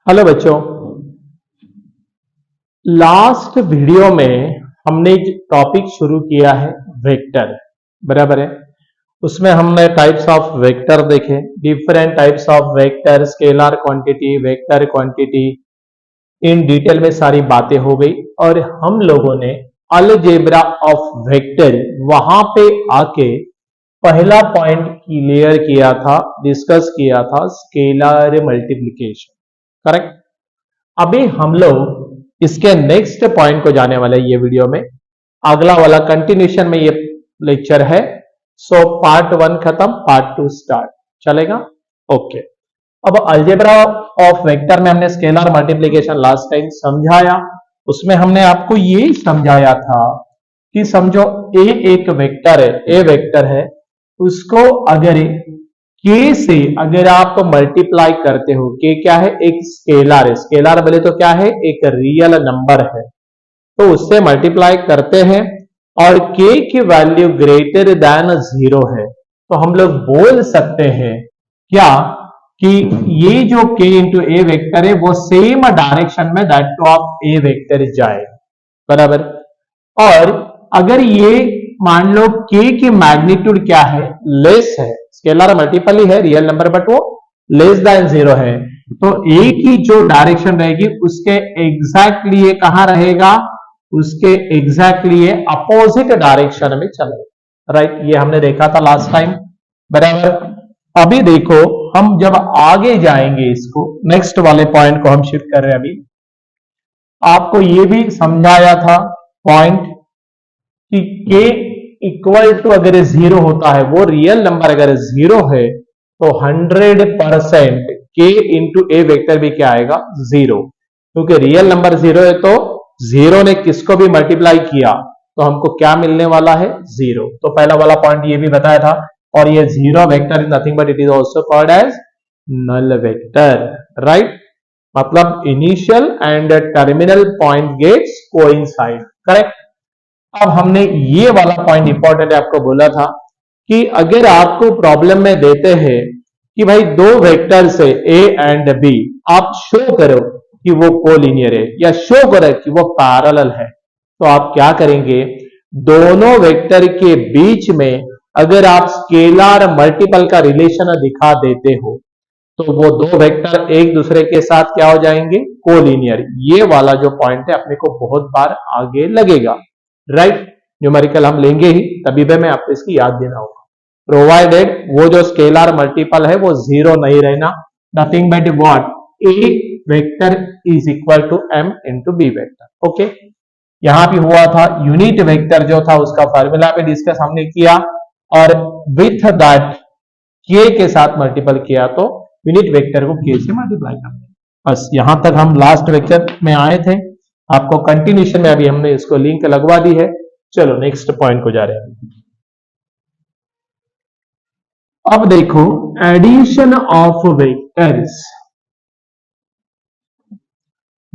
Hello बच्चों। Last video में हमने एक टॉपिक शुरू किया है वेक्टर। बराबर है। उसमें हमने टाइप्स ऑफ वेक्टर देखे, different types of vector, scalar quantity, vector quantity, in detail में सारी बातें हो गई। और हम लोगों ने अलजेब्रा ऑफ वेक्टर वहां पे आके पहला पॉइंट क्लियर किया था, डिस्कस किया था, स्केलर मल्टीप्लिकेशन। करेक्ट। अभी हम लोग इसके नेक्स्ट पॉइंट को जाने वाले हैं ये वीडियो में। अगला वाला कंटिन्यूशन में ये लेक्चर है। सो पार्ट 1 खत्म, पार्ट 2 स्टार्ट। चलेगा? ओके। अब अलजेब्रा ऑफ वेक्टर में हमने स्केलर मल्टीप्लिकेशन लास्ट टाइम समझाया। उसमें हमने आपको ये समझाया था कि समझो ए एक वेक्टर है, ए वेक्टर है, उसको अगर के से अगर आप मल्टीप्लाई करते हो, के क्या है? एक स्केलर है। स्केलर बोले तो क्या है? एक रियल नंबर है। तो उससे मल्टीप्लाई करते हैं और के की वैल्यू ग्रेटर देन 0 है, तो हम लोग बोल सकते हैं क्या कि ये जो के इंटू ए वेक्टर है वो सेम डायरेक्शन में दैट ऑफ ए वेक्टर जाए। बराबर। और अगर ये मान लो के की मैग्नीट्यूड क्या है? लेस है। स्केलर मल्टीपल ही है, रियल नंबर, बट वो लेस देन 0 है, तो ए की जो डायरेक्शन रहेगी उसके एग्जैक्टली ये कहां रहेगा? उसके एग्जैक्टली ये अपोजिट डायरेक्शन में चलेगा। राइट। ये हमने देखा था लास्ट टाइम। बराबर। अभी देखो, हम जब आगे जाएंगे, इसको नेक्स्ट वाले पॉइंट को हम शिफ्ट कर रहे हैं। अभी आपको ये भी समझाया था पॉइंट कि के इक्वल टू अगर 0 होता है, वो रियल नंबर अगर 0 है, तो 100% के इंटू ए वेक्टर भी क्या आएगा? 0। क्योंकि रियल नंबर 0 है तो 0 ने किसको भी मल्टीप्लाई किया तो हमको क्या मिलने वाला है? 0। तो पहला वाला पॉइंट ये भी बताया था। और ये 0 vector is nothing but it is also called as null vector. Right. मतलब initial and terminal point gets coincide. Correct. अब हमने ये वाला पॉइंट इंपॉर्टेंट है, आपको बोला था कि अगर आपको प्रॉब्लम में देते हैं कि भाई दो वेक्टर से ए एंड बी, आप शो करो कि वो कोलिनियर है या शो करो कि वो पैरेलल है, तो आप क्या करेंगे? दोनों वेक्टर के बीच में अगर आप स्केलर मल्टीपल का रिलेशन दिखा देते हो तो वो दो वेक्टर एक दूसरे के साथ क्या हो जाएंगे? कोलिनियर। ये वाला जो पॉइंट है अपने को बहुत बार आगे लगेगा। राइट। न्यूमेरिकल हम लेंगे ही, तभी भी मैं आपको इसकी याद देना होगा। प्रोवाइडेड वो जो स्केलर मल्टीपल है वो 0 नहीं रहना, nothing but what? A vector is equal to M into B vector. Okay. यहां भी हुआ था यूनिट वेक्टर जो था उसका फॉर्मूला पे डिस्कस हमने किया, और विथ दैट के साथ मल्टीपल किया तो यूनिट वेक्टर को के से मल्टीप्लाई करना है। बस यहां तक हम लास्ट वेक्टर में आए थे। आपको कंटिन्यूशन में अभी हमने इसको लिंक लगवा दी है। चलो नेक्स्ट पॉइंट को जा रहे हैं। अब देखो, एडिशन ऑफ वेक्टर्स।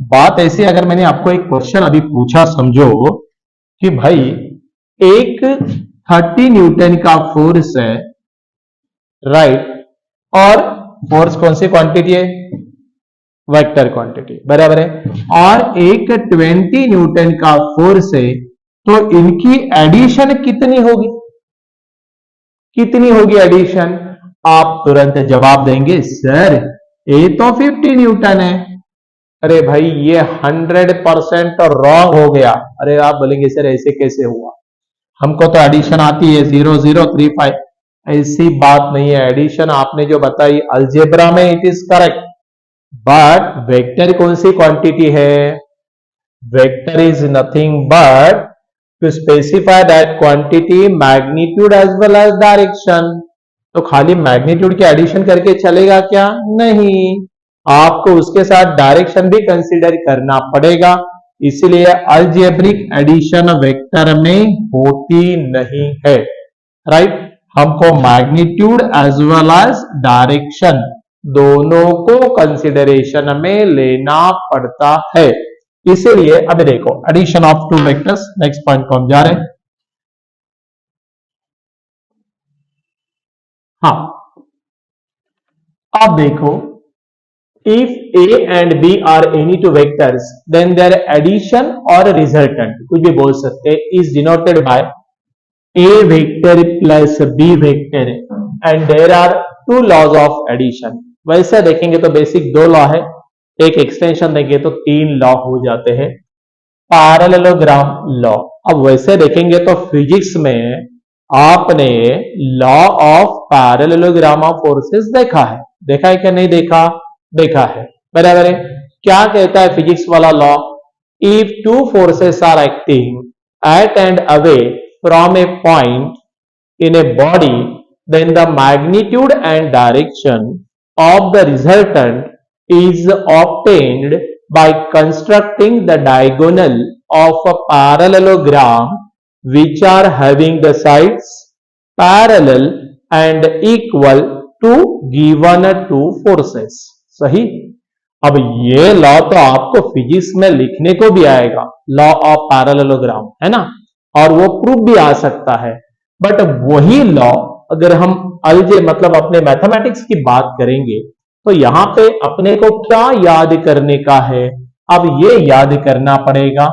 बात ऐसी, अगर मैंने आपको एक क्वेश्चन अभी पूछा, समझो कि भाई एक 30 न्यूटन का फोर्स है, राइट, और फोर्स कौन सी क्वांटिटी है? Vector quantity. बराबर है। और एक 20 न्यूटन का फोर्स है, तो इनकी एडिशन कितनी होगी? कितनी होगी एडिशन? आप तुरंत जवाब देंगे, सर ये तो 50 न्यूटन है। अरे भाई ये 100% रॉन्ग हो गया। अरे आप बोलेंगे सर ऐसे कैसे हुआ? हमको तो एडिशन आती है 0035। ऐसी बात नहीं है। एडिशन आपने जो बताई अलजेब्रा में it is correct, but vector कौन सी क्वांटिटी है? Vector is nothing but to specify that quantity magnitude as well as direction. तो खाली मैग्नीट्यूड के एडिशन करके चलेगा क्या? नहीं, आपको उसके साथ डायरेक्शन भी कंसीडर करना पड़ेगा। इसलिए अलजेब्रिक एडिशन वेक्टर में होती नहीं है। राइट। हमको magnitude as well as direction दोनों को कंसिडरेशन में लेना पड़ता है। इसीलिए अभी देखो addition of two vectors, next point को हम जा रहे हैं। हाँ, अब देखो if A and B are any two vectors then their addition और रिजल्टेंट, कुछ भी बोल सकते हैं, is denoted by A vector plus B vector and there are two laws of addition. वैसे देखेंगे तो बेसिक दो लॉ है, एक एक्सटेंशन देंगे तो तीन लॉ हो जाते हैं, पैरेललोग्राम लॉ। अब वैसे देखेंगे तो फिजिक्स में आपने law of parallelogram of forces देखा है, देखा है क्या नहीं देखा? देखा है, बराबर है। क्या कहता है फिजिक्स वाला law? If two forces are acting at and away from a point in a body then the magnitude and direction of the resultant is obtained by constructing the diagonal of a parallelogram which are having the sides parallel and equal to given two forces। सही। अब ये law तो आपको physics में लिखने को भी आएगा, लॉ ऑफ पैरेललोग्राम, है ना, और वो प्रूफ भी आ सकता है। बट वही लॉ अगर हम अलजे मतलब अपने मैथमेटिक्स की बात करेंगे तो यहां पे अपने को क्या याद करने का है? अब ये याद करना पड़ेगा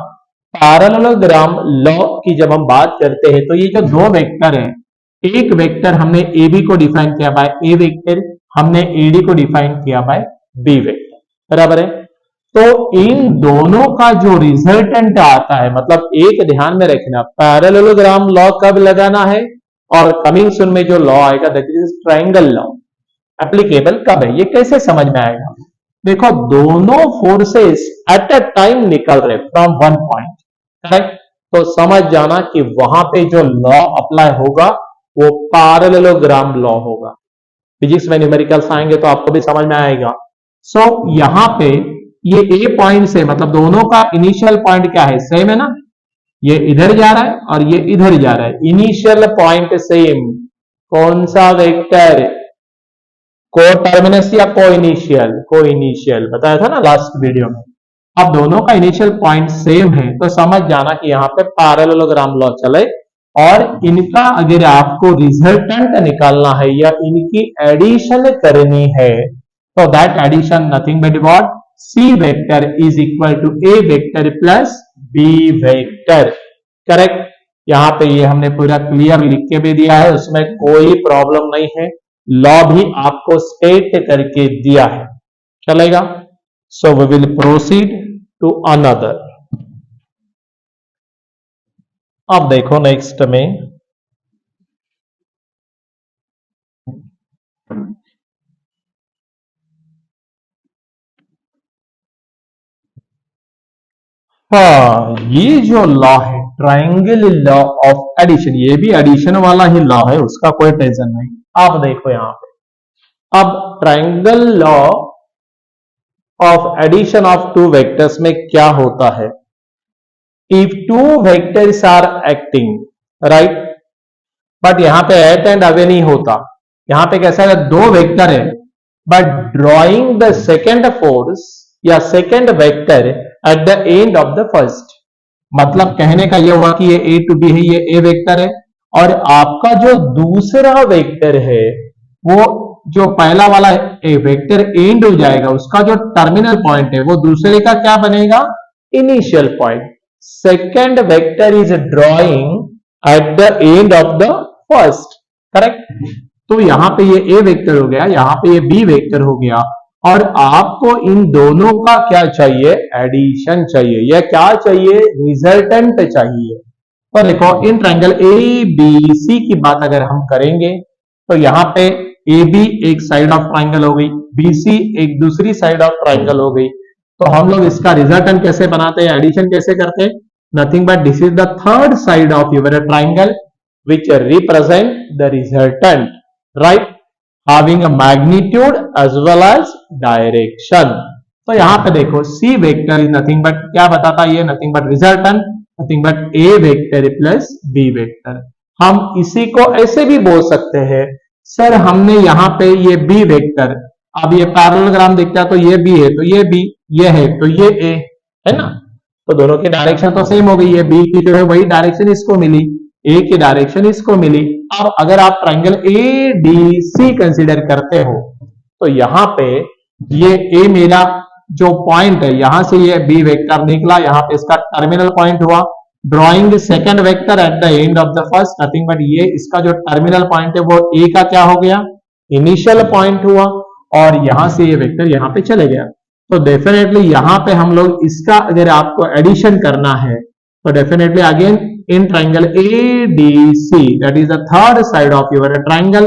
पैरेललोग्राम लॉ की जब हम बात करते हैं तो ये जो दो वेक्टर है, एक वेक्टर हमने ए बी को डिफाइन किया बाय ए वेक्टर, हमने ए डी को डिफाइन किया बाय बी वेक्टर, बराबर है। तो इन दोनों का जो रिजल्टेंट आता है, मतलब एक ध्यान में रखना, पैरेललोग्राम लॉ कब लगाना है और कमिंग सून में जो लॉ आएगा that is triangle law, applicable कब है, ये कैसे समझ में आएगा? देखो दोनों फोर्सेस एट अ टाइम निकल रहे फ्रॉम वन पॉइंट, करेक्ट, तो समझ जाना कि वहां पे जो लॉ अप्लाई होगा वो पैरेललोग्राम लॉ होगा। फिजिक्स में न्यूमेरिकल्स आएंगे तो आपको भी समझ में आएगा। सो यहां पे ये ए पॉइंट से मतलब दोनों का इनिशियल पॉइंट क्या है? सेम है ना, ये इधर जा रहा है और ये इधर जा रहा है, इनिशियल पॉइंट सेम। कौन सा वेक्टर? को टर्मिनस या को इनिशियल? को इनिशियल बताया था ना लास्ट वीडियो में। अब दोनों का इनिशियल पॉइंट सेम है तो समझ जाना कि यहाँ पे पैरेललोग्राम लॉ चले, और इनका अगर आपको रिजल्टेंट निकालना है या इनकी एडिशन करनी है तो that addition nothing but what? C vector is equal to A vector plus B vector, correct. यहां पे ये हमने पूरा क्लियर लिख के भी दिया है, उसमें कोई प्रॉब्लम नहीं है, लॉ भी आपको स्टेट करके दिया है, चलेगा। So we will proceed to another. अब देखो नेक्स्ट में हाँ, ये जो लॉ है ट्रायंगल लॉ ऑफ एडिशन, ये भी एडिशन वाला ही लॉ है, उसका कोई टेंशन नहीं। आप देखो यहां पे, अब triangle law of addition of two vectors में क्या होता है? If two vectors are acting, right, but यहां पे एट एंड अवे नहीं होता, यहां पे कैसा है? दो वेक्टर है but drawing the second force या second vector at the end of the first. मतलब कहने का यह हुआ कि ये ए टू बी है, ये ए वेक्टर है, और आपका जो दूसरा वेक्टर है वो जो पहला वाला ए वेक्टर एंड हो जाएगा, उसका जो टर्मिनल पॉइंट है वो दूसरे का क्या बनेगा? Initial point. Second vector is drawing eight the end of the first, correct. तो यहां पे ये ए वेक्टर हो गया, यहां पे ये बी वेक्टर हो गया, और आपको इन दोनों का क्या चाहिए? एडिशन चाहिए, या क्या चाहिए? रिजल्टेंट चाहिए। तो देखो इन ट्रायंगल ए बी सी की बात अगर हम करेंगे तो यहां पे ए बी एक साइड ऑफ ट्रायंगल हो गई, बी सी एक दूसरी साइड ऑफ ट्रायंगल हो गई, तो हम लोग इसका रिजल्टेंट कैसे बनाते हैं, एडिशन कैसे करते हैं? Nothing but this is the third side of your triangle which represent the resultant, right, having a magnitude as well as direction। तो यहां पे देखो C vector is nothing but क्या बताता है? ये nothing but resultant, nothing but A vector plus B vector. हम इसी को ऐसे भी बोल सकते हैं, सर हमने यहाँ पे ये B वेक्टर, अब ये पैरेललोग्राम दिखता है तो ये B है, तो ये B, ये है तो ये A है ना, तो दोनों की डायरेक्शन तो सेम हो गई है, B की जो है वही डायरेक्शन इसको मिली, ए की डायरेक्शन इसको मिली। अब अगर आप triangle A D C consider करते हो तो यहां पे ये ए मेरा जो पॉइंट है, यहां से ये बी वेक्टर निकला, यहां पे इसका टर्मिनल पॉइंट हुआ। Drawing second vector at the end of the first, nothing but ये इसका जो टर्मिनल पॉइंट है वो ए का क्या हो गया, इनिशियल पॉइंट हुआ, और यहां से ये वेक्टर यहां पे चले गया। तो डेफिनेटली यहां पे हम लोग इसका अगर आपको एडिशन करना है तो definitely again in triangle ADC, that is the third side of your triangle,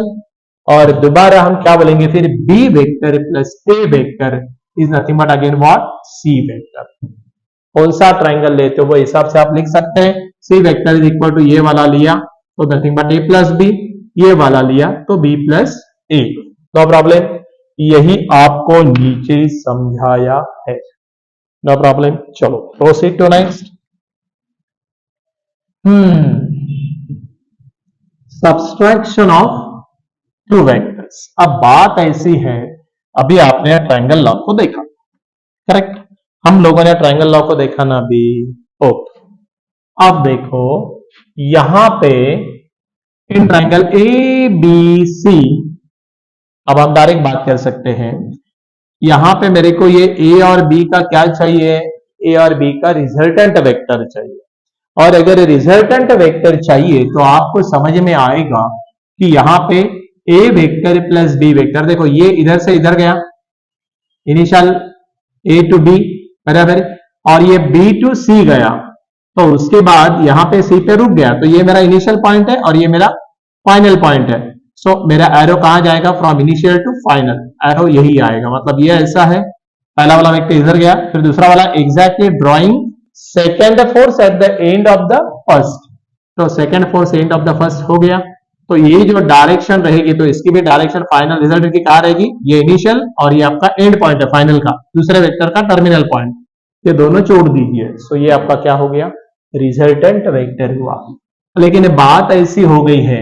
और दोबारा हम क्या बोलेंगे फिर, B vector plus A vector is nothing but again what, C vector. कौन सा ट्राइंगल लेते हो वो हिसाब से आप लिख सकते हैं। C vector is equal to ये वाला लिया तो nothing but A plus B, ये वाला लिया तो B plus A, no problem. यही आपको नीचे समझाया है, नो प्रॉब्लम। चलो proceed to next. Subtraction of two vectors. अब बात ऐसी है, अभी आपने ट्रायंगल लॉ को देखा, करेक्ट, हम लोगों ने ट्रायंगल लॉ को देखा ना अभी, ओके। अब देखो यहां पे इन ट्रायंगल ABC, अब हम डायरेक्ट बात कर सकते हैं, यहां पे मेरे को ये ए और बी का क्या चाहिए, ए और बी का रिजल्टेंट वेक्टर चाहिए। और अगर रिजल्टेंट वेक्टर चाहिए तो आपको समझ में आएगा कि यहां पे A vector plus B vector, देखो ये इधर से इधर गया, इनिशियल ए टू बी बराबर, और ये बी टू सी गया, तो उसके बाद यहां पे सी पे रुक गया, तो ये मेरा इनिशियल पॉइंट है और ये मेरा फाइनल पॉइंट है। सो मेरा एरो कहां जाएगा, from initial to final, arrow यही आएगा, मतलब ये ऐसा है, पहला वाला वेक्टर इधर गया, फिर दूसरा वाला exactly drawing second force at the end of the first, तो second force end of the first हो गया। तो ये जो डायरेक्शन रहेगी तो इसकी भी डायरेक्शन फाइनल रिजल्ट की कहा रहेगी, ये इनिशियल और ये आपका एंड पॉइंट है फाइनल का, दूसरे वेक्टर का टर्मिनल पॉइंट, ये दोनों जोड़ दीजिए। सो ये आपका क्या हो गया, रिजल्टेंट वेक्टर हुआ। लेकिन बात ऐसी हो गई है,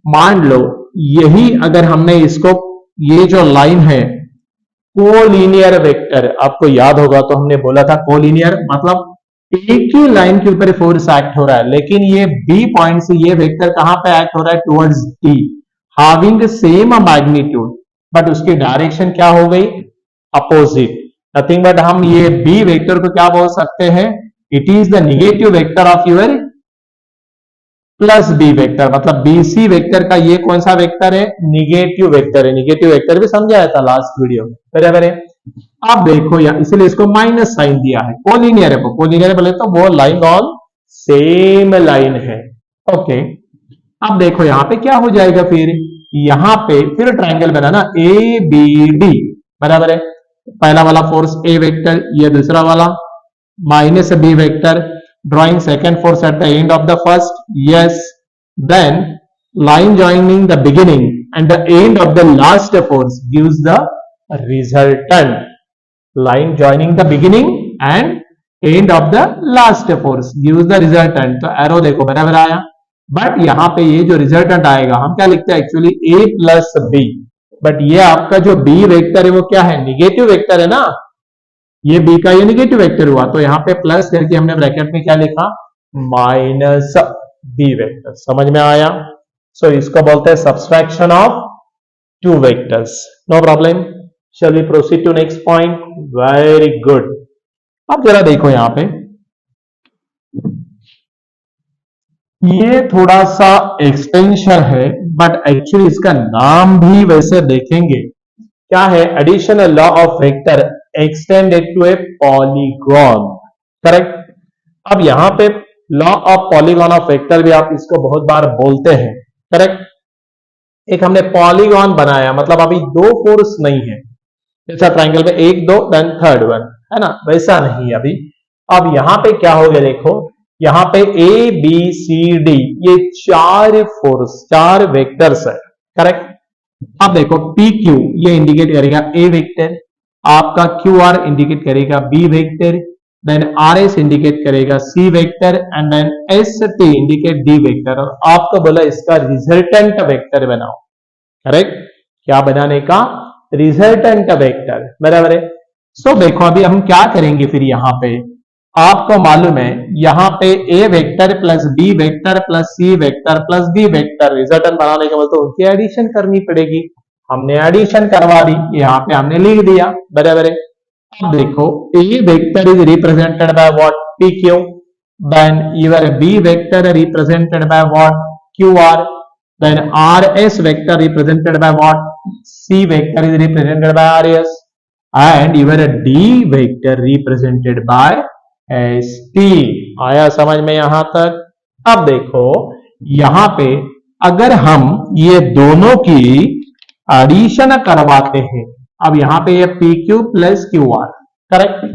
मान लो यही अगर हमने इसको, ये जो लाइन है कोलिनियर वेक्टर, आपको याद होगा तो हमने बोला था कोलिनियर मतलब एक ही लाइन के ऊपर फोर्स एक्ट हो रहा है, लेकिन ये बी पॉइंट से ये वेक्टर कहां पे एक्ट हो रहा है, towards D, having same magnitude, but उसकी डायरेक्शन क्या हो गई, अपोजिट, नथिंग बट हम ये बी वेक्टर को क्या बोल सकते हैं, it is the negative vector of your plus B vector, मतलब बीसी वेक्टर का ये कौन सा वेक्टर है, निगेटिव वेक्टर है। निगेटिव वेक्टर भी समझाया था लास्ट वीडियो में, बराबर है। अब देखो यार, इसलिए इसको माइनस साइन दिया है, कोलिनियर है, कोलिनियर बोले तो वो लाइन ऑन सेम लाइन है, ओके। अब देखो यहां पे क्या हो जाएगा, फिर यहां पे फिर ट्रायंगल बना ना ए बी डी, बराबर है, पहला वाला फोर्स ए वेक्टर, ये दूसरा वाला minus B vector, drawing second force at the end of the first, yes, then line joining the beginning and the end of the last force gives the resultant, line joining the beginning and end of the last force gives the resultant, तो arrow देखो बराबर आया, but यहां पे ये जो resultant आएगा हम क्या लिखते हैं actually a plus B, but ये आपका जो b वेक्टर है वो क्या है, निगेटिव वेक्टर है ना, ये बी का ये निगेटिव वेक्टर हुआ, तो यहां पे प्लस करके हमने ब्रैकेट में क्या लिखा, माइनस बी वेक्टर, समझ में आया। सो इसको बोलते हैं subtraction of two vectors, no problem. Shall we proceed to next point, very good. अब जरा देखो यहां पे, ये थोड़ा सा एक्सटेंशन है, बट एक्चुअली इसका नाम भी वैसे देखेंगे क्या है, additional law of vector extended to a polygon, correct. अब यहां पे law of polygon of vector भी आप इसको बहुत बार बोलते हैं, करेक्ट। एक हमने पॉलीगॉन बनाया, मतलब अभी दो फोर्स नहीं है, जैसा ट्रायंगल में एक दो देन थर्ड वन है ना, वैसा नहीं अभी। अब यहां पे क्या हो गया, देखो यहां पे ए बी सी डी ये चार फोर्स, चार वेक्टर्स है, करेक्ट। अब देखो पी क्यू ये इंडिकेट करेगा ए वेक्टर, आपका क्यू आर इंडिकेट करेगा B vector, then R S indicate करेगा C vector, and then S T indicate D vector, और आपको बोला इसका रिजल्टेंट वेक्टर बनाओ, करेक्ट। क्या बनाने का, रिजल्टेंट वेक्टर, बराबर है। सो देखो अभी हम क्या करेंगे, फिर यहां पे आपको मालूम है यहां पे A vector plus B vector plus C vector plus D vector resultant बनाने के बाद तो उनकी एडिशन करनी पड़ेगी। हमने एडिशन करवा दी, यहाँ पे हमने लिख दिया, बराबर है। अब देखो A vector is represented by what, P Q, then your B vector represented by what, Q R, then rs vector represented by what, c vector is represented by rs, and your d vector represented by st। आया समझ में यहां तक? अब देखो यहां पे अगर हम ये दोनों की एडिशन करवाते हैं, अब यहां पे ये P Q plus Q R, correct.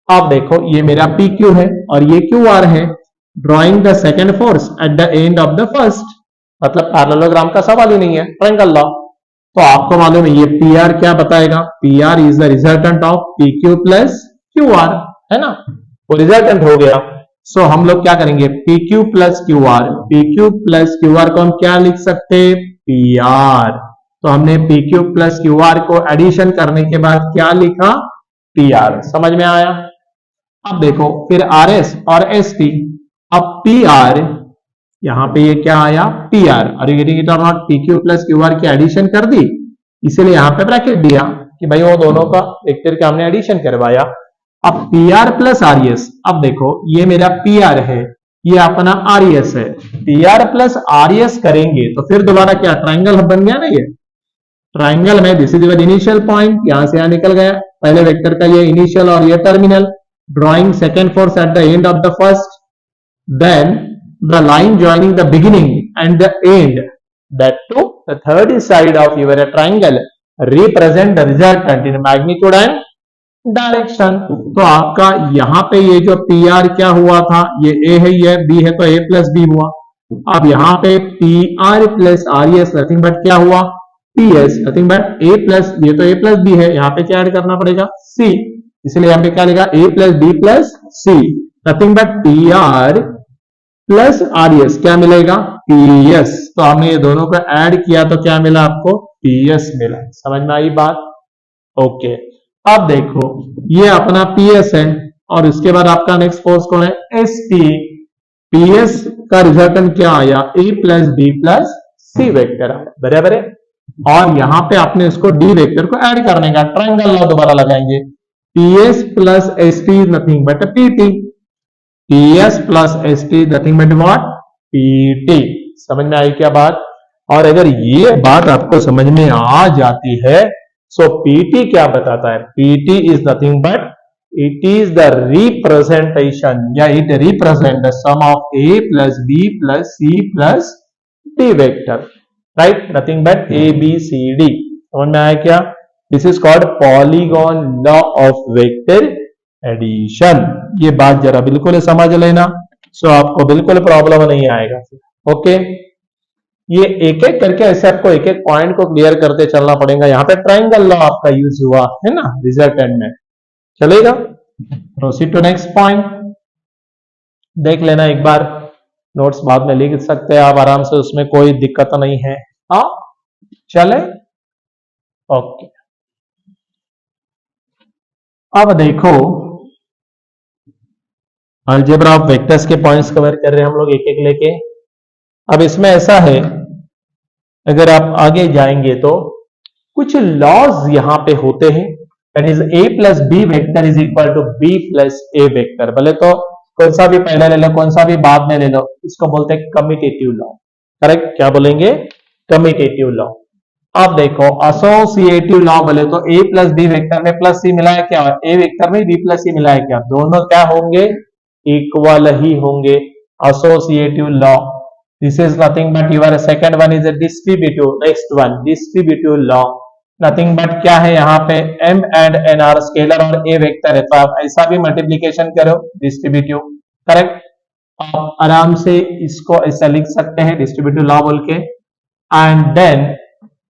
अब देखो ये मेरा पी क्यू है और ये क्यू आर है, drawing the second force at the end of the first, मतलब पैरेललोग्राम का सवाल ही नहीं है, ट्रायंगल लॉ। तो आपको मालूम है ये पी आर क्या बताएगा, P R is the resultant of P Q plus Q R, है ना, वो रिजल्टेंट हो गया। सो हम लोग क्या करेंगे, P Q plus Q R, P Q plus Q R को हम क्या लिख सकते, पी आर। तो हमने P Q plus Q R को एडिशन करने के बाद क्या लिखा, पी आर। समझ में आया? अब देखो फिर आर एस और एस टी, अब पी आर यहां पे ये क्या आया, पी आर, और इट और not P Q plus Q R की एडिशन कर दी, इसीलिए यहां पे ब्रैकेट दिया कि भाई वो दोनों का वेक्टर का हमने एडिशन करवाया। अब P R plus R S, अब देखो ये मेरा पी आर है, ये अपना आर एस है, P R plus R S करेंगे तो फिर दोबारा क्या ट्राइंगल बन गया ना, ये ट्राइंगल में this is your initial point, यहां से यहां निकल गया पहले वेक्टर का ये इनिशियल और ये terminal, drawing second force at the end of the first, then the line joining the beginning and the end, that too the third side of your triangle represent the resultant in magnitude and direction. तो आपका यहाँ पे ये जो P R क्या हुआ था, ये ए है ये बी है, तो ए प्लस बी हुआ। अब यहाँ पे P R plus R S nothing but क्या हुआ, P S nothing but A plus, ये तो ए प्लस बी है, यहाँ पे क्या ऐड करना पड़ेगा, सी, इसलिए यहाँ पे क्या लिखा, A plus B plus C, nothing but P R plus R S क्या मिलेगा, पी एस। तो हमने ये दोनों को ऐड किया तो क्या मिला आपको, पी एस मिला। समझ में आई बात? ओके। अब देखो ये अपना पी एस है और उसके बाद आपका नेक्स्ट फोर्स कौन है, एस टी। पी एस का रिजल्टेंट क्या आया, ए plus B plus C vector आया, बराबर है। और यहां पे आपने इसको डी वेक्टर को ऐड करने का, ट्रायंगल लॉ दोबारा लगाएंगे, P S plus S T is nothing but P T, PS plus S T nothing but what, PT। समझ में आई क्या बात? और अगर ये बात आपको समझ में आ जाती है, सो PT क्या बताता है, PT is nothing but it is the representation या it represent the sum of A plus B plus C plus D vector, right, nothing but ABCD। समझ में आया क्या? This is called polygon law of vector addition. ये बात जरा बिल्कुल समझ लेना, सो आपको बिल्कुल प्रॉब्लम नहीं आएगा। ओके, ये एक एक करके ऐसे आपको एक एक पॉइंट को क्लियर करते चलना पड़ेगा। यहाँ पे ट्रायंगल लॉ आपका यूज हुआ है ना रिजल्टेंट में, चलेगा। प्रोसीड टू नेक्स्ट पॉइंट, देख लेना एक बार, नोट्स बाद में लिख सकते हैं आप आराम से, उसमें कोई दिक्कत नहीं है। हाँ चले, ओके। अब देखो अलजेब्रा ऑफ वेक्टर्स के पॉइंट्स कवर कर रहे हैं हम लोग एक एक लेके। अब इसमें ऐसा है, अगर आप आगे जाएंगे तो कुछ लॉज यहां पे होते हैं, that is A plus B vector is equal to B plus A vector. भले तो कौन सा भी पहले ले लो, कौन सा भी बाद में ले लो, इसको बोलते हैं कम्यूटेटिव लॉ, करेक्ट। क्या बोलेंगे, कम्यूटेटिव लॉ। अब देखो एसोसिएटिव लॉ बोले तो ए प्लस बी वेक्टर में प्लस सी मिला है क्या, ए वेक्टर में बी प्लस सी मिला है क्या, दोनों क्या होंगे, इक्वल ही होंगे। Associative law, this is nothing but your second one is a distributive, next one distributive law, nothing but क्या है यहाँ पे m and n are scalar और a वेक्टर है, तो आप ऐसा भी मल्टीप्लीकेशन करो डिस्ट्रीब्यूटिव, करेक्ट। आप आराम से इसको ऐसा लिख सकते हैं डिस्ट्रीब्यूटिव लॉ बोल के। एंड देन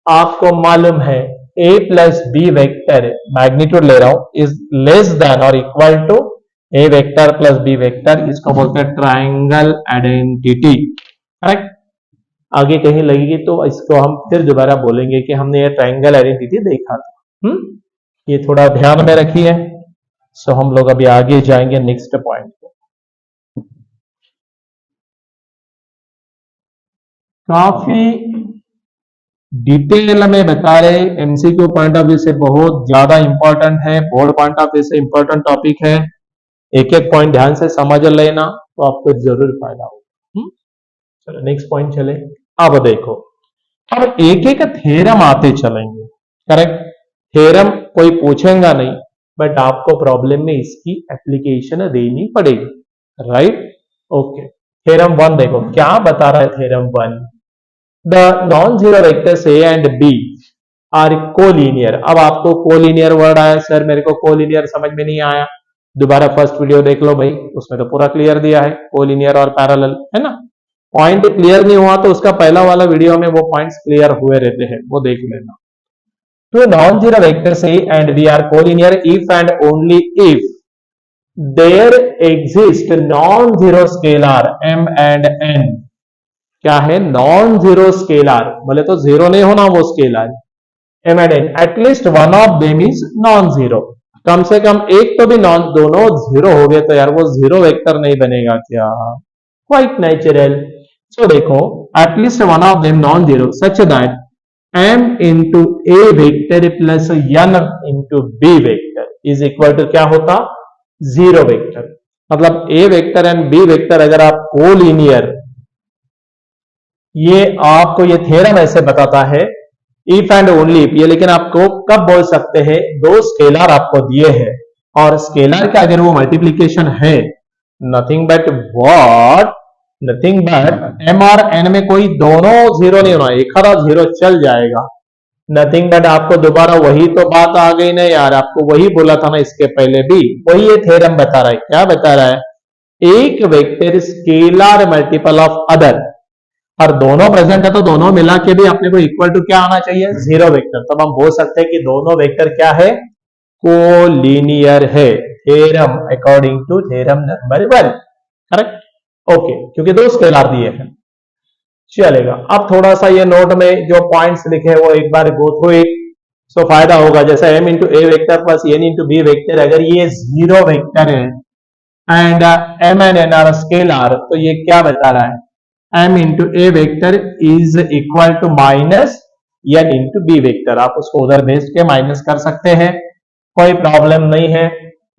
आपको मालूम है a plus B vector, magnitude ले रहा हूं, इज लेस देन और equal to A vector plus B vector, इसको बोलते हैं ट्राइंगल आइडेंटिटी, करेक्ट। आगे कहीं लगेगी तो इसको हम फिर दोबारा बोलेंगे कि हमने ये ट्राइंगल आइडेंटिटी देखा था। ये थोड़ा ध्यान में रखिए। सो हम लोग अभी आगे जाएंगे नेक्स्ट पॉइंट को। काफी डिटेल में बता रहे, एमसीक्यू पॉइंट ऑफ व्यू से बहुत ज्यादा इंपॉर्टेंट है, बोर्ड पॉइंट ऑफ व्यू से इंपॉर्टेंट टॉपिक है। एक एक पॉइंट ध्यान से समझ लेना तो आपको जरूर फायदा होगा। चलो नेक्स्ट पॉइंट चले। अब देखो, अब एक एक थ्योरम आते चलेंगे, करेक्ट। थ्योरम कोई पूछेगा नहीं, बट आपको प्रॉब्लम में इसकी एप्लीकेशन देनी पड़ेगी, राइट। ओके, थ्योरम 1 देखो क्या बता रहा है। Theorem 1, the non zero vectors A and B are collinear. अब आपको कोलिनियर वर्ड आया, सर मेरे को कोलिनियर समझ में नहीं आया, दोबारा फर्स्ट वीडियो देख लो भाई, उसमें तो पूरा क्लियर दिया है कोलिनियर और पैरेलल, है ना। पॉइंट क्लियर नहीं हुआ तो उसका पहला वाला वीडियो में वो पॉइंट्स क्लियर हुए रहते हैं, वो देख लेना। तो non zero vectors A and B are collinear if and only if there exist non zero scalar m and n। क्या है? नॉन जीरो स्केलर, बोले तो जीरो नहीं होना वो scalar, m and n, at least one of them is non zero. कम से कम एक तो भी नॉन, दोनों जीरो हो गए तो यार वो जीरो वेक्टर नहीं बनेगा क्या? Quite natural. सो देखो, at least one of them non zero such that m into A vector plus n into B vector is equal to क्या होता? Zero vector. मतलब A vector and B vector अगर आप collinear, ये आपको ये theorem ऐसे बताता है इफ एंड ओनली इफ, ये लेकिन आपको कब बोल सकते हैं? दो स्केलर आपको दिए हैं और स्केलर का अगर वो मल्टीप्लीकेशन है, nothing but what, nothing but m और n में कोई दोनों जीरो नहीं होना, एक आधा जीरो चल जाएगा। नथिंग बट आपको दोबारा वही तो बात आ गई ना यार, आपको वही बोला था ना इसके पहले भी, वही ये थ्योरम बता रहा है। क्या बता रहा है? एक vector scalar multiple of other, और दोनों प्रेजेंट है तो दोनों मिला के भी अपने को इक्वल टू क्या आना चाहिए? Zero vector. तब हम बोल सकते हैं कि दोनों वेक्टर क्या है? कोलिनियर है। Theorem according to theorem number 1, correct. Okay, क्योंकि दो स्केलर दिए हैं, चलेगा। अब थोड़ा सा ये नोट में जो पॉइंट्स लिखे हैं वो एक बार गो थ्रू इट, सो फायदा होगा। जैसे m into A vector plus n into B vector, अगर ये जीरो वेक्टर है and m and n are scalar, तो ये क्या बता रहा है? m into A vector is equal to minus n into B vector. आप उसको उधर भेज के माइनस कर सकते हैं, कोई प्रॉब्लम नहीं है।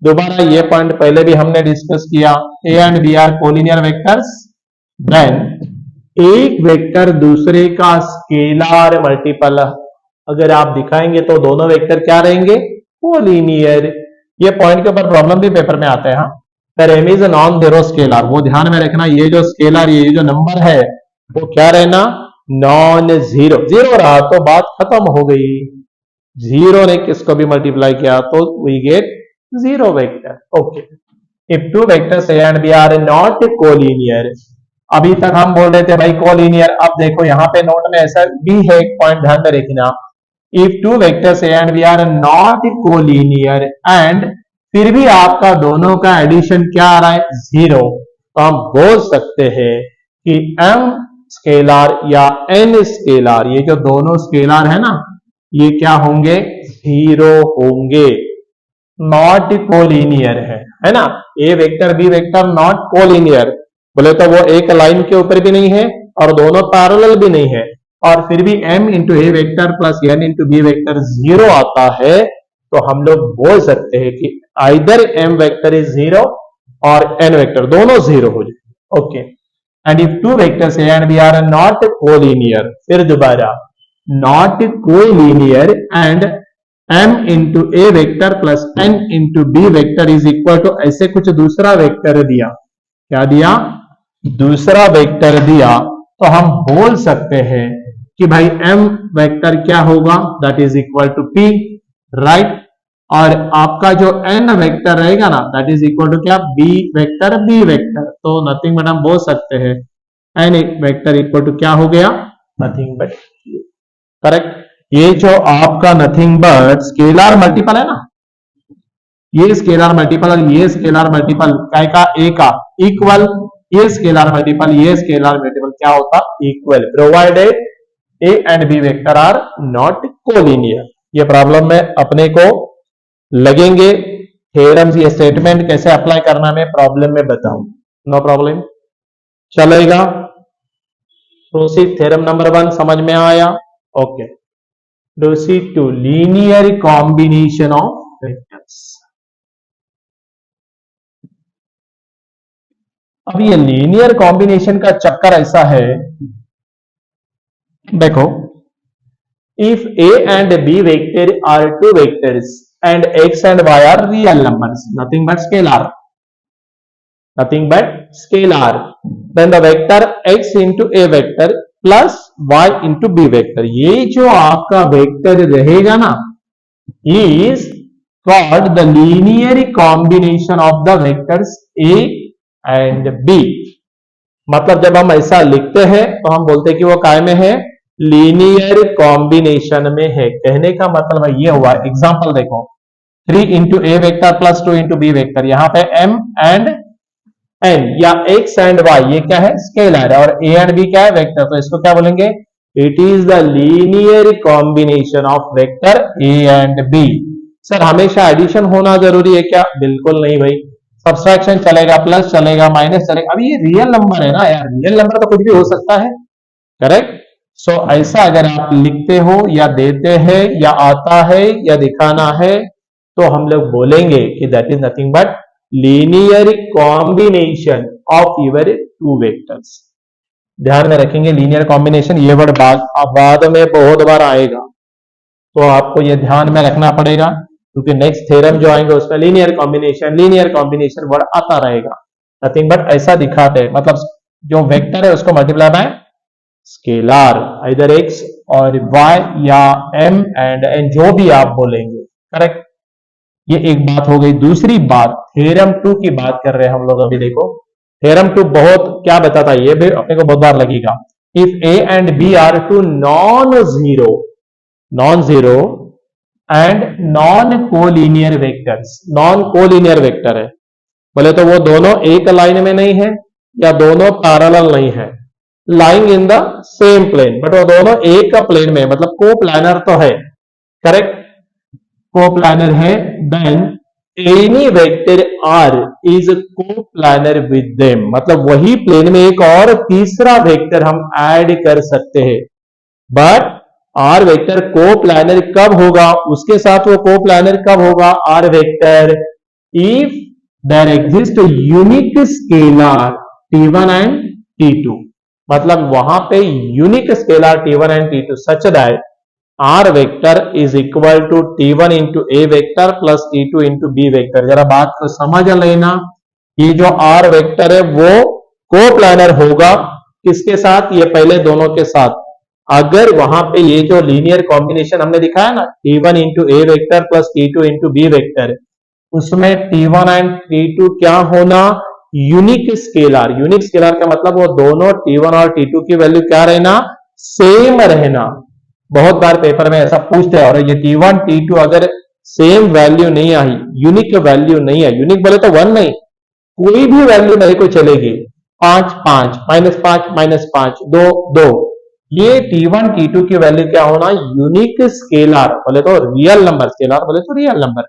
दोबारा ये पॉइंट पहले भी हमने डिस्कस किया, a and b are collinear vectors, then एक वेक्टर दूसरे का स्केलर मल्टीपल अगर आप दिखाएंगे तो दोनों वेक्टर क्या रहेंगे? कोलिनियर। ये पॉइंट के ऊपर प्रॉब्लम भी पेपर में आते हैं। हाँ, पर m is non zero scalar, वो ध्यान में रखना। ये जो स्केलर, ये जो नंबर है वो क्या रहना? Non zero. जीरो रहा तो बात खत्म हो गई, जीरो ने किसको भी मल्टीप्लाई किया तो we get zero vector. Okay, if two vectors A and B are not collinear, अभी तक हम बोल रहे थे भाई कोलिनियर, अब देखो यहाँ पे नोट में ऐसा भी है, एक पॉइंट ध्यान में रखना। If two vectors A and B are not collinear and फिर भी आपका दोनों का एडिशन क्या आ रहा है? जीरो, तो हम बोल सकते हैं कि m स्केलर या n स्केलर, ये जो दोनों स्केलर है ना, ये क्या होंगे? जीरो होंगे, नॉट कोलिनियर है ना। A vector B vector not collinear, बोले तो वो एक लाइन के ऊपर भी नहीं है और दोनों पैरेलल भी नहीं है, और फिर भी m into A vector plus n into B vector zero आता है, तो हम लोग बोल सकते हैं कि either m vector is zero और n वेक्टर दोनों जीरो हो जाए। Okay, and if two vectors A and B are not collinear, फिर दोबारा not collinear and m into A vector plus n into B vector is equal to, ऐसे कुछ दूसरा vector दिया, क्या दिया? दूसरा वेक्टर दिया, तो हम बोल सकते हैं कि भाई m वेक्टर क्या होगा? That is equal to p, right. और आपका जो n वेक्टर रहेगा ना, दैट इज इक्वल टू क्या? b vector b vector. तो नथिंग बट हम बोल सकते हैं n वेक्टर इक्वल टू क्या हो गया? Nothing but, correct. ये जो आपका नथिंग बट स्केलर मल्टीपल है ना, ये स्केलर मल्टीपल और ये स्केलर मल्टीपल काय का? ए का इक्वल, ये स्केलर मल्टीपल ये स्केलर मल्टीपल क्या होता? Equal, provided A and B vector are not collinear. ये प्रॉब्लम में अपने को लगेंगे थ्योरम्स, ये स्टेटमेंट कैसे अप्लाई करना मैं प्रॉब्लम में बताऊं, नो प्रॉब्लम, चलेगा। प्रोसीड। थ्योरम नंबर 1 समझ में आया? Okay, proceed to linear combination of vectors. अब ये लीनियर कॉम्बिनेशन का चक्कर ऐसा है, देखो, if a and b vector are two vectors and x and y are real numbers, nothing but scalar, then the vector x into a vector plus y into b vector, ये जो आपका vector रहेगा ना, is called the linear combination of the vectors a and b. मतलब जब हम ऐसा लिखते हैं तो हम बोलते हैं कि वो काय में है, लीनियर कॉम्बिनेशन में है। कहने का मतलब ये हुआ, एग्जांपल देखो, 3 into A vector plus 2 into B vector, यहां पे m एंड n या x एंड y ये क्या है, स्केलर है, और a एंड b क्या है, वेक्टर, तो इसको क्या बोलेंगे, it is the linear combination of vector a and b। Sir हमेशा एडिशन होना जरूरी है क्या, बिल्कुल नहीं भाई, सब्सट्रैक्शन चलेगा, प्लस चलेगा, माइनस चलेगा। अभी ये रियल नंबर है ना यार, रियल नंबर तो कुछ भी हो सकता है, करेक्ट। सो ऐसा अगर आप लिखते हो या देते हैं या आता है या दिखाना है तो हम लोग बोलेंगे कि that is nothing but linear combination of your two vectors. ध्यान में रखेंगे लीनियर कॉम्बिनेशन, ये वर्ड बाद में बहुत बार आएगा, तो आपको ये ध्यान में रखना पड़ेगा, क्योंकि नेक्स्ट थ्योरम जो आएंगे उसमें लीनियर कॉम्बिनेशन वर्ड आता रहेगा। नथिंग बट ऐसा दिखाते हैं, मतलब जो वेक्टर है उसको मल्टीप्लाई बाय स्केलर, इधर x और y या m एंड n, जो भी आप बोलेंगे, करेक्ट। ये एक बात हो गई। दूसरी बात, थ्योरम 2 की बात कर रहे हैं हम लोग अभी। देखो थ्योरम 2 बहुत क्या बताता है, ये भी अपने को बहुत बार लगेगा। If a and b are two non zero and non collinear vectors, non collinear vector है, बोले तो वो दोनों एक लाइन में नहीं है या दोनों पैरेलल नहीं है, lying in the same plane, but वो दोनों एक का प्लेन में, मतलब को प्लानर तो है, करेक्ट, को प्लानर है, then any vector R is coplanar with them, मतलब वही प्लेन में एक और तीसरा वेक्टर हम ऐड कर सकते हैं। But R vector coplanar कब होगा, उसके साथ वो को प्लानर कब होगा, R vector, if there exist unique scalar t1 and t2, मतलब वहां पे unique scalar t1 and t2 such that r vector is equal to t1 into A vector plus t2 into B vector. जरा बात को समझ लेना, ये जो r वेक्टर है वो को प्लानर होगा किसके साथ, ये पहले दोनों के साथ। अगर वहां पे ये जो लीनियर कॉम्बिनेशन हमने दिखाया ना, t1 into A vector plus t2 into B vector, उसमें t1 एंड t2 क्या होना, यूनिक स्केलर। यूनिक स्केलर का मतलब वो दोनों t1 और t2 की वैल्यू क्या रहना, सेम रहना। बहुत बार पेपर में ऐसा पूछते हैं, और ये t1 t2 अगर सेम वैल्यू नहीं आई, यूनिक वैल्यू नहीं है, यूनिक बोले तो 1 नहीं, कोई भी वैल्यू मेरे को चलेगी, 5 5 -5 -5 2 2, ये t1 t2 की वैल्यू क्या होना, यूनिक स्केलर बोले तो रियल नंबर, स्केलर बोले तो रियल नंबर,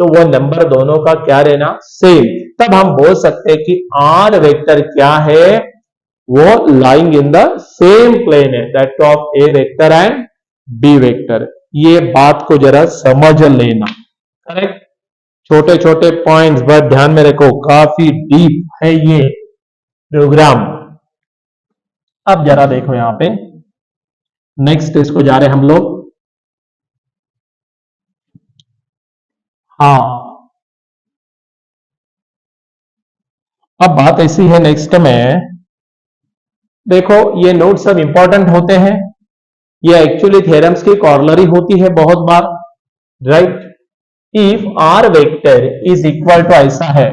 तो वो नंबर दोनों का क्या रहना, सेम। तब हम बोल सकते हैं कि आर वेक्टर क्या है, वो lying in the same plane है, that of A vector and B vector. ये बात को जरा समझ लेना, करेक्ट। छोटे छोटे पॉइंट्स बस ध्यान में रखो, काफी डीप है ये प्रोग्राम। अब जरा देखो यहां पे नेक्स्ट इसको जा रहे हम लोग, हाँ अब बात ऐसी है नेक्स्ट में, देखो ये नोट सब इंपॉर्टेंट होते हैं, ये एक्चुअली थ्योरम्स की कॉर्लरी होती है बहुत बार, right. If R vector is equal to, ऐसा है,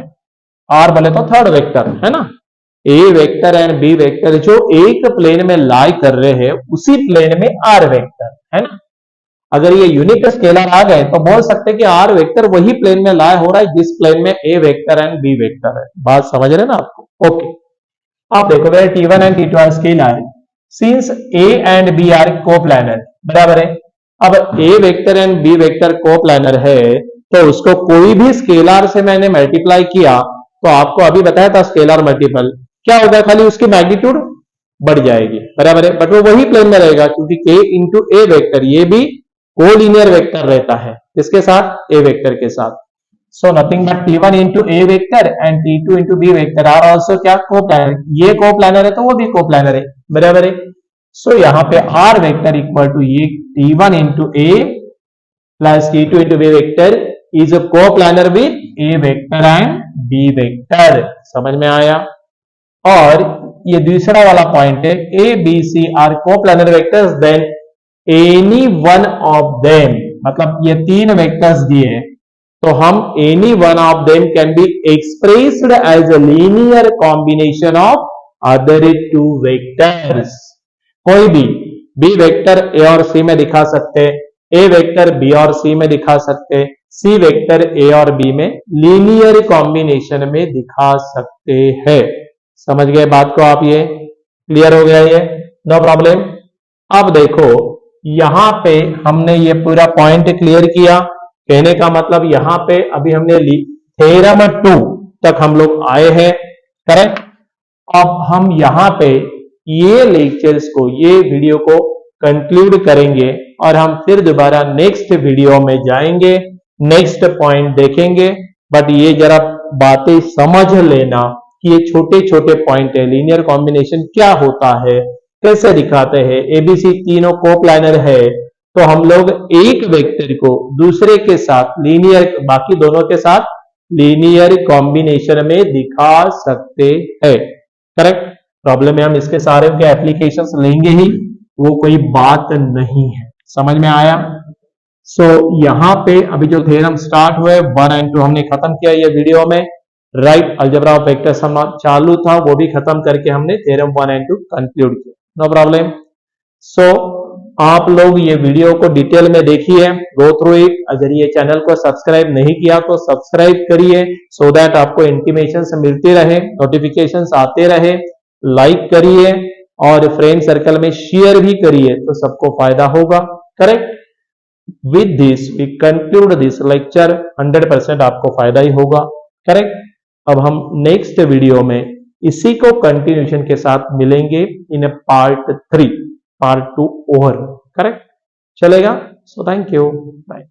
आर बोले तो थर्ड वेक्टर है ना, A vector and B vector जो एक प्लेन में लाई कर रहे हैं, उसी प्लेन में आर वेक्टर है ना। अगर ये यूनिक स्केलर आ गए तो बोल सकते हैं कि आर वेक्टर वही प्लेन में लाई हो रहा है जिस प्लेन में A vector and B vector है। बात समझ रहे ना आपको, ओके। आप देखो where t1 and t2 are scalar, since a and b are coplanar, बराबर है। अब a vector and b vector coplanar है, तो उसको कोई भी स्केलर से मैंने मल्टीप्लाई किया, तो आपको अभी बताया था स्केलर मल्टीपल क्या होगा, खाली उसकी मैग्नीट्यूड बढ़ जाएगी, बराबर है, बट वो वही प्लेन में रहेगा क्योंकि k इंटू ए वेक्टर ये भी कोलिनियर वेक्टर रहता है, किसके साथ, ए वेक्टर के साथ। So nothing but t1 into A vector and t2 into B vector are also क्या, कोप्लानर, ये कोप्लानर है तो वो भी कोप्लानर है, बराबर है। सो यहाँ पे r वेक्टर इक्वल टू ये t1 into A plus t2 into B vector is a coplanar with A vector and B vector, समझ में आया। और ये दूसरा वाला पॉइंट है, A B C are coplanar vectors then any one of them, मतलब ये तीन वेक्टर्स दिए हैं तो हम any one of them can be expressed as a linear combination of other two vectors. कोई भी बी वेक्टर ए और सी में दिखा सकते हैं, ए वेक्टर बी और सी में दिखा सकते हैं, सी वेक्टर ए और बी में लीनियर कॉम्बिनेशन में दिखा सकते हैं। समझ गए बात को आप, ये क्लियर हो गया, ये नो प्रॉब्लम। अब देखो यहां पे हमने ये पूरा पॉइंट क्लियर किया, कहने का मतलब यहां पे अभी हमने थ्योरम 2 तक हम लोग आए हैं, करेक्ट। अब हम यहां पे ये लेक्चर्स को, ये वीडियो को कंक्लूड करेंगे और हम फिर दोबारा नेक्स्ट वीडियो में जाएंगे, नेक्स्ट पॉइंट देखेंगे। बट ये जरा बातें समझ लेना कि ये छोटे छोटे पॉइंट है, लीनियर कॉम्बिनेशन क्या होता है, कैसे दिखाते हैं, एबीसी तीनों कोप्लानर है तो हम लोग एक वेक्टर को दूसरे के साथ लीनियर, बाकी दोनों के साथ लीनियर कॉम्बिनेशन में दिखा सकते हैं, करेक्ट। प्रॉब्लम में हम इसके सारे के एप्लीकेशंस लेंगे ही, वो कोई बात नहीं है, समझ में आया। सो यहां पे अभी जो थ्योरम स्टार्ट हुए 1 एंड 2 हमने खत्म किया ये वीडियो में, राइट। अलजेब्रा ऑफ वेक्टर्स हम चालू था वो भी खत्म करके हमने थ्योरम 1 एंड 2 कंक्लूड किया, नो प्रॉब्लम। सो आप लोग ये वीडियो को डिटेल में देखिए, गो थ्रू इट। अगर ये चैनल को सब्सक्राइब नहीं किया तो सब्सक्राइब करिए सो दैट आपको इंटीमेशंस मिलती रहे, नोटिफिकेशंस आते रहे, लाइक करिए और फ्रेंड सर्कल में शेयर भी करिए तो सबको फायदा होगा, correct. With this we conclude this lecture, 100% आपको फायदा ही होगा, करेक्ट। अब हम नेक्स्ट वीडियो में इसी को कंटिन्यूशन के साथ मिलेंगे in part 3, part 2 over, correct, चलेगा। So thank you, bye.